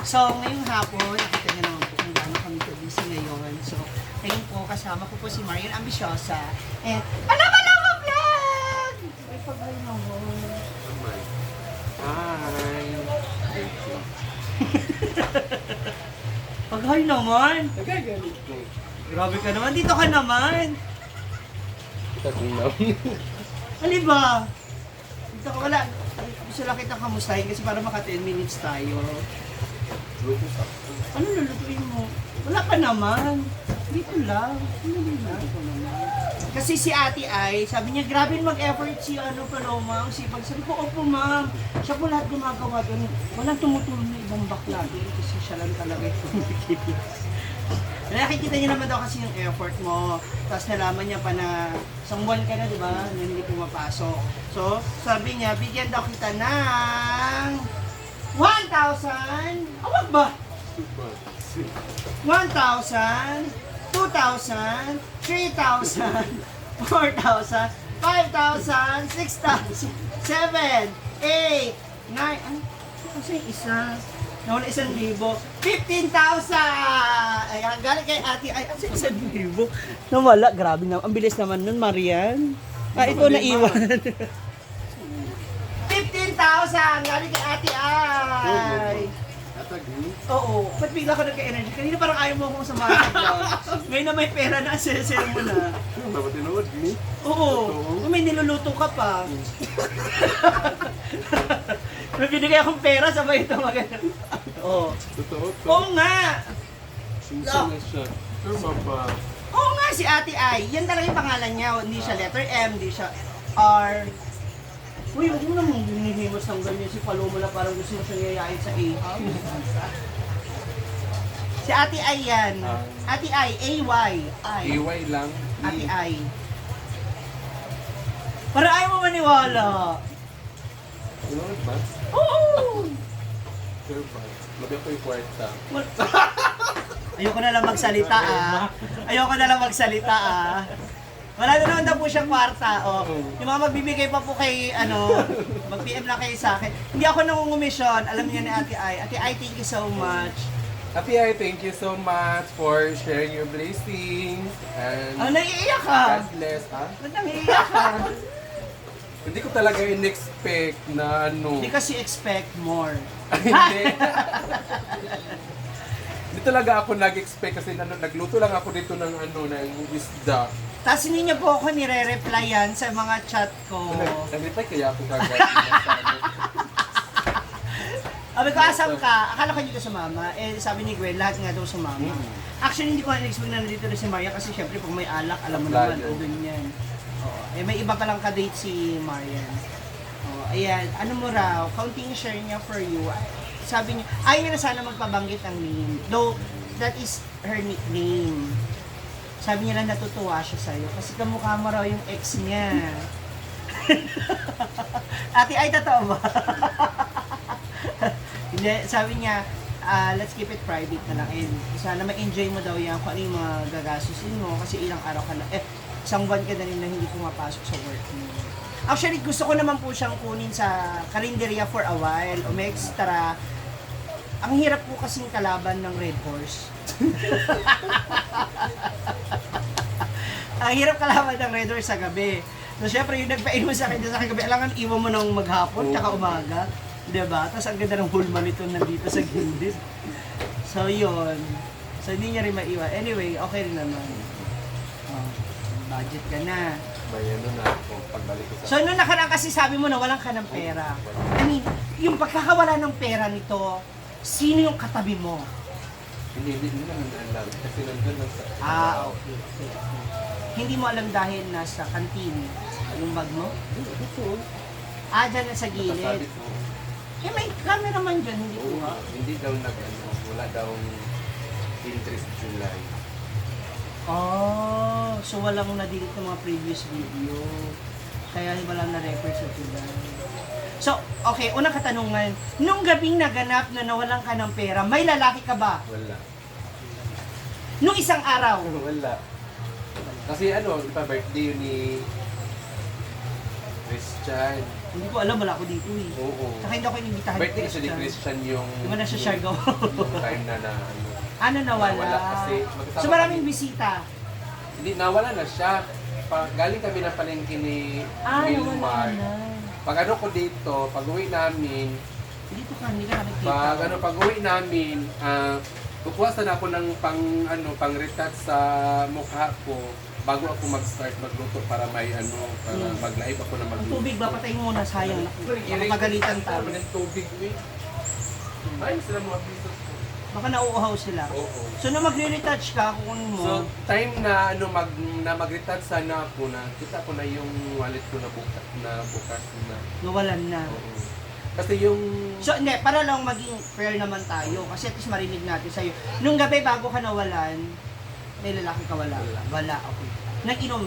So, ngayong hapon, nakita niyo naman po kung gaano kami kabisi ngayon. So, ngayon po, kasama ko po si Marian Ambisyosa. And, Palama Vlog! Ay, pag-ay naman. Hi! Pag-hi naman. Nagagalit ko. Grabe ka naman. Dito ka naman. Kita kong namin. Hali ba? Dito ka wala. Gusto lang kitang kamustahin kasi para maka 10 minutes tayo. Luto sa Ano lulutuin mo? Wala pa naman. Dito lang. Hindi lang. Kasi si ate ay, sabi niya, grabe mag-effort si Paloma, ang sipag. Sabi ko, opo ma'am. Siya po lahat gumagawa doon. Walang tumutulong na ibang bakla doon kasi siya lang talaga yung kumikita. Nakikita niya naman daw kasi yung effort mo. Tapos nalaman niya pa na isang buwan ka na, di ba? Na hindi pumapasok. So, sabi niya, bigyan daw kita ng 1,000. Awag ba? 1,000, 2,000, 3,000, 4,000, 5,000, 6,000, 7, 8, 9, ano? Kasi isa. Nawala 1,000. 15,000! Ayan, galing kay ate. Ay, 1,000. Nawala, grabe na. Ang bilis naman nun, Marian. Ah, ito naiwan. 15,000! Galing kay ate ay. Atagi? Oo. Ba't bigla ko nagka-energy? Kanina parang ayaw mo akong samahan sa vlog. Ngayon na may pera na, sell mo na. Ano ba tinood ni? Oo. May niluluto ka pa. May binigay akong pera, sabay ito maganda. Oo. Totoo to. Oo nga! Sinsa na siya. Tama ba? Oo nga, si Ate Ai. Yan talaga yung pangalan niya. Hindi siya letter M, hindi siya R. Uy, huwag mo namang binihimos ng ganyan. Si Paloma na parang gusto mo siyang yayain sa A. Si Ate Ai yan. Ate Ai, A-Y. Ai. EY lang. Ate Ai. Para ayaw mo maniwala. Tinood ba? Oo! Sure ba? Lagi ako yung kwarta. Ayoko na lang magsalita Ayoko na lang magsalita Wala na naman daw po siyang kwarta. Yung mga magbibigay pa po kay mag-PM lang kayo sa akin. Hindi ako nangungumisyon. Alam niya ni Ate Ai. Ate Ai, thank you so much. Ate Ai, thank you so much for sharing your blessings. And Naiiyak ka? God bless, ha? Ba't naiiyak ka? Hindi ko talaga in-expect na Hindi kasi expect more. Hindi. Hindi talaga ako nag-expect kasi nagluto lang ako dito ng ng isda. Tapos hindi niya po ako nire-replyan sa mga chat ko. Nag-reply kaya ako kagad. Sabi ko, asam ka? Akala ko hindi ka sumama. Eh, sabi ni Gwen, lahat nga daw sumama. Actually, hindi ko na-expect na nandito na si Maria kasi syempre pag may alak, alam mo naman, andun yan. Eh, may iba palang ka-date si Marian. Ayan, ano mo raw, counting share niya for you. Sabi niya, ayaw niya na sana magpabanggit ang name. Though, that is her nickname. Sabi niya lang natutuwa siya sa'yo kasi kamukha mo raw yung ex niya. Ate, ay totoo ba? Hindi, sabi niya, let's keep it private na lang. And sana ma-enjoy mo daw yan kung ano yung mga gagastusin mo kasi ilang araw ka na, isang buwan ka na rin na hindi pumapasok sa work mo. Actually, gusto ko naman po siyang kunin sa karinderya for a while o may extra. Ang hirap po kasing kalaban ng Red Horse. Ang hirap kalaban ng Red Horse sa gabi. So, syempre, yung nagpain mo sa akin sa gabi, alangan iwan mo ng maghapon, tsaka umaga. Diba? Tapos ang ganda ng hulma nito nandito sa gilid. So, yun. So, hindi niya rin maiwan. Anyway, okay rin naman. Budget ka na. May na ako pagbalik ko sa... So, nung nakaraan kasi sabi mo na walang ka ng pera. I mean, yung pagkakawala ng pera nito, sino yung katabi mo? Hindi naman alam. Kasi nandun lang sa... Okay. Hindi mo alam dahil nasa kantin yung bag mo? Ito. Dyan na sa gilid. Nasabi ko. May cameraman dyan, hindi ko nga. Hindi daw wala daw interest July. So walang na-delete ng mga previous video. Kaya walang na-refer sa July. So, okay, unang katanungan. Nung gabing naganap na nawalan ka ng pera, may lalaki ka ba? Wala. Nung isang araw? Wala. Kasi ipa birthday yun ni Christian. Hindi ko alam, wala ako dito eh. Oo. Saka hindi ako inimbitahan ni Birthday kasi ni Christian yung Di ba nasa Siargao? yung time na ano. Ano nawala? Nawala kasi magkasama So maraming kami. bisita. Hindi, nawala na siya. Galing kami ng palengke ni Nawala Wilmar. na. Pag ano ko dito, pag uwi namin, Dito ka, hindi ka nakikita. pag uwi namin, kukuha sana ako ng pang retouch sa mukha ko bago ako mag-start magluto para may para mag-live ako na Ang magluto. tubig ba? Patay mo muna, sayang. Pagalitan tayo. Ng tubig, eh. Ay, sila mga business ko. Baka nauuhaw sila. Oo. So na magre-retouch ka, kukunin mo. So, time na mag-retouch sana ako na kita ko na yung wallet ko na bukas na. Nawalan na. Oo. Kasi yung So hindi, para lang maging fair naman tayo. Kasi at least marinig natin sa'yo. Nung gabi bago ka nawalan, may lalaki ka wala? Wala, okay. Nag-inom?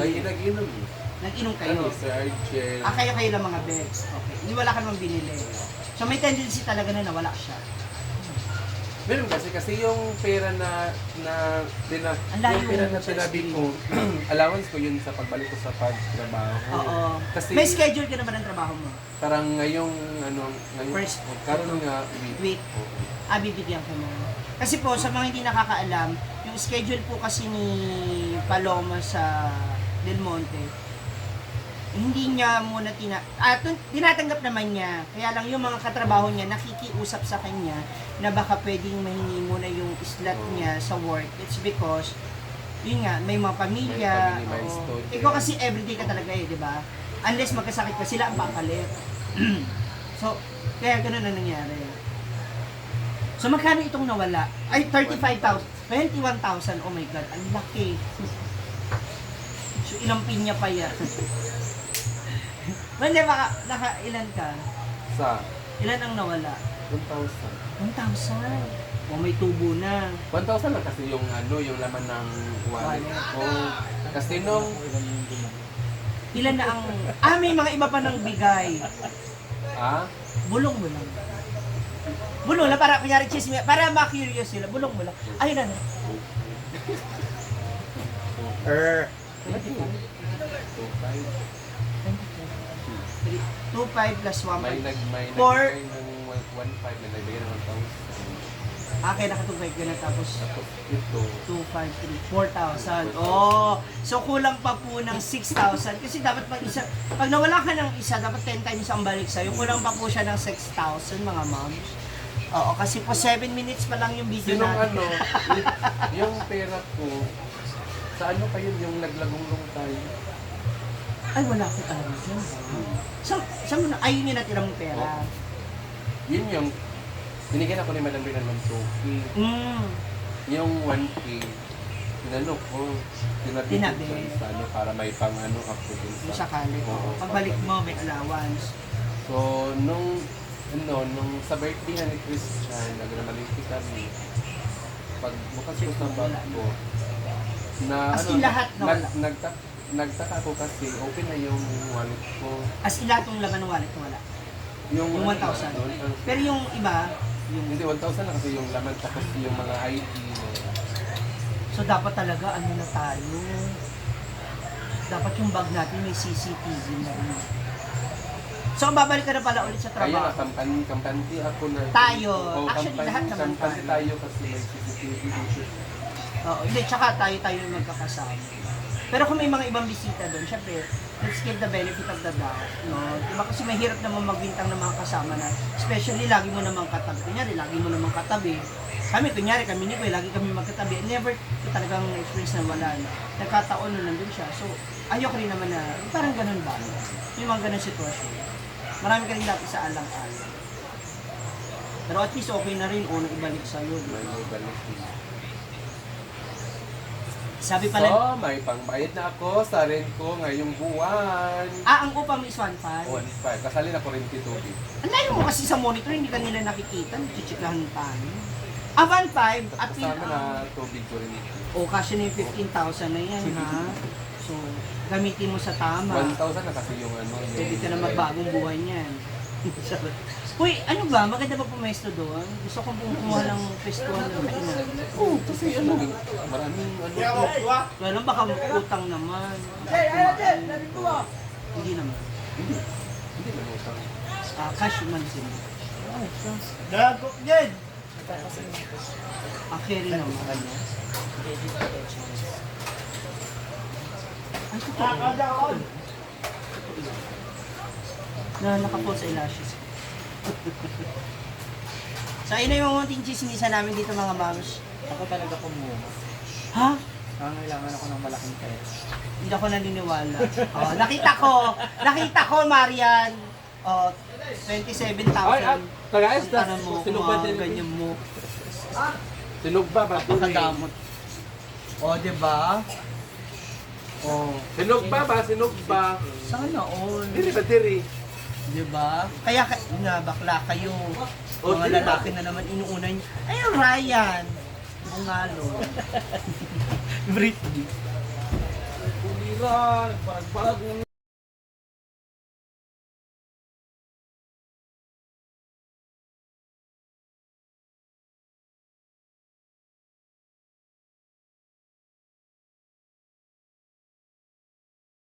nag-inom eh. Nag-inom kayo? Sir Argel. Kayo lang mga beds. Okay. Hindi wala ka namang binili. So may tendency talaga na nawala siya. Meron kasi yung pera na Ang layo yung pera na sa sinabi ko, allowance ko yun sa pagbalik ko sa pagtrabaho. Oo. Kasi May schedule ka naman ng trabaho mo? parang ngayong First, karon nga week. Oo. Bibigyan ko mo. Kasi po, sa mga hindi nakakaalam, yung schedule po kasi ni Paloma sa Del Monte, hindi niya muna tinatanggap naman niya. Kaya lang yung mga katrabaho niya nakikiusap sa kanya na baka pwedeng mahingi muna yung slot niya sa work. It's because, yun nga, may mga pamilya. May family milestone. Ikaw kasi everyday ka talaga eh, di ba? Unless magkasakit ka, sila ang papalit. So, kaya ganun na nangyari. So, magkano itong nawala? Ay, 35,000. 21,000. Oh my God, ang laki. So, ilang pinya pa yan. Hindi, baka ilan ka? Sa Ilan ang nawala? 1,000. 1,000. O may tubo na. 1,000 lang kasi yung yung laman ng wallet. Oh, kasi nung Ilan na ang... may mga iba pa ng bigay. Bulong mo lang. Bulong lang, para kunyari chisme, para ma-curious sila. Bulong mo lang. Ayun na. 2,500 plus 1,500. may Four. nagbigay ng 1,500, may nagbigay ng 1,000. Kaya nakatubay ka na tapos Tapos ito, 2,500, 4,000. Oh, so kulang pa po ng 6,000 kasi dapat pag nawala ka ng isa, dapat 10 times ang balik sa'yo. Kulang pa po siya ng 6,000 mga moms. Oo, kasi po 7 minutes pa lang yung video sinong natin. yung pera ko, sa ano pa yun, yung naglagong-long tayo? Ay, wala akong alam dyan. Saan mo na, ayun yung natira mong pera. Yun yung, binigyan ako ni Madam Rina ng 2K. Yung 1K, tinanong ko, tinabi Tinabi. sa para may pang ako din Kung sakali. Oo, Pagbalik mo, may allowance. So, nung sa birthday na ni Christian, nagnamalingki kami, pag bukas ko sa bag ko, na As in lahat nawala? nagtaka ako kasi open na yung wallet ko. As in lahat ng laman ng wallet wala. Yung 1,000. Pero yung iba, yung... Hindi, 1,000 na kasi yung laman tapos yung mga ID. So dapat talaga ano na tayo. Dapat yung bag natin may CCTV na rin. So babalik ka na pala ulit sa Kaya trabaho. nga, kampante ako na. Tayo. Actually, lahat naman kampante tayo. tayo kasi may CCTV issues. Oo, hindi, tsaka tayo yung magkakasama. Pero kung may mga ibang bisita doon, syempre, let's give the benefit of the doubt. No? Diba kasi mahirap naman magbintang ng mga kasama na, especially lagi mo namang katabi. Kunyari, lagi mo namang katabi. Kami ni Boy, lagi kami magkatabi. Never ko talagang experience na wala. Nagkataon na nandun siya. So, ayoko rin naman na, parang ganun ba? May mga ganun sitwasyon. Marami ka rin dati sa alang-alang. Pero at least okay na rin, unang ibalik sa'yo. Diba? May balik. Sabi pala, So, may pangbayad na ako sa rent ko ngayong buwan. ang upa mo is 1.5. 1,500. Kasali na 42. Ang layo mo kasi sa monitor, hindi ka nila nakikita, nagchichiklahan tayo. 1.5 at Kasama na tubig ko rin. kasi na yung 15,000 na yan, ha? So, gamitin mo sa tama. 1,000 na kasi yung Pwede ka na magbagong buhay niyan. Uy, ano ba? Maganda ba pumesto doon? Gusto kong kumuha ng pestuhan ng kainan. Kasi maraming Well, baka utang naman. Hindi naman. Hindi Cash man sila. Gago yan! Carry naman. Ano? Ang totoo. Na nakapost sa eyelashes. So, ayun na yung mga chismisan namin dito mga moms. Ako talaga kumuha. Ha? Nangangailangan ako ng malaking pera. Hindi ako naniniwala. Oh, nakita ko, Marian. Oh, 27,000. Tagayos na. Ano mo, Sinugba din. ganyan mo. Sinugba ba? Napakadamot. Oh, di ba? Oh, Sinugba ba? Sinugba. sana all. Diri ba diri? Di ba? Kaya nga, bakla kayo. Oh, Mga di ba? lalaki na naman inuuna niyo. Ayun, Ryan. Bungalo. Britney. Kulira, parag-parag ng